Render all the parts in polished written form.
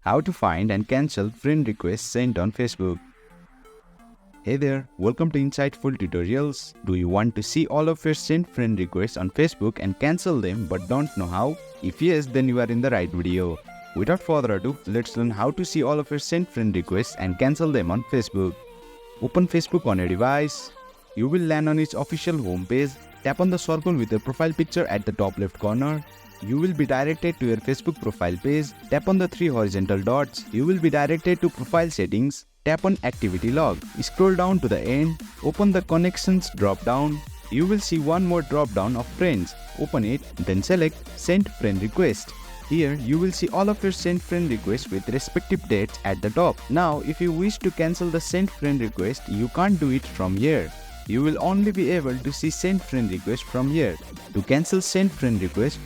How to find and cancel friend requests sent on Facebook. Hey there, welcome to Insightful Tutorials. Do you want to see all of your sent friend requests on Facebook and cancel them but don't know how? If yes, then you are in the right video. Without further ado, let's learn how to see all of your sent friend requests and cancel them on Facebook. Open Facebook on your device. You will land on its official homepage. Tap on the circle with your profile picture at the top left corner. You will be directed to your Facebook profile page. Tap on the 3 horizontal dots. You will be directed to profile settings. Tap on activity log. Scroll down to the end. Open the connections drop down. You will see one more drop down of friends. Open it, then select send friend request. Here you will see all of your sent friend requests with respective dates at the top. Now if you wish to cancel the sent friend request, you can't do it from here. You will only be able to see send friend request from here. To cancel send friend request,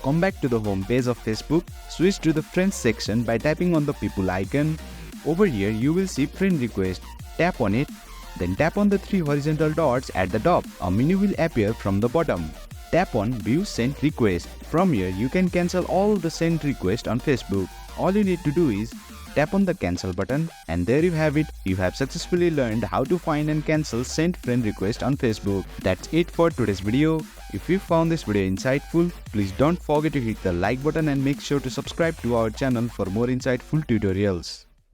come back to the home page of Facebook, switch to the friends section by tapping on the people icon. Over here you will see friend request. Tap on it, then tap on the 3 horizontal dots at the top. A menu will appear from the bottom. Tap on view sent request. From here you can cancel all the sent requests on Facebook. All you need to do is tap on the cancel button, and there you have it. You have successfully learned how to find and cancel sent friend request on Facebook. That's it for today's video. If you found this video insightful, please don't forget to hit the like button and make sure to subscribe to our channel for more insightful tutorials.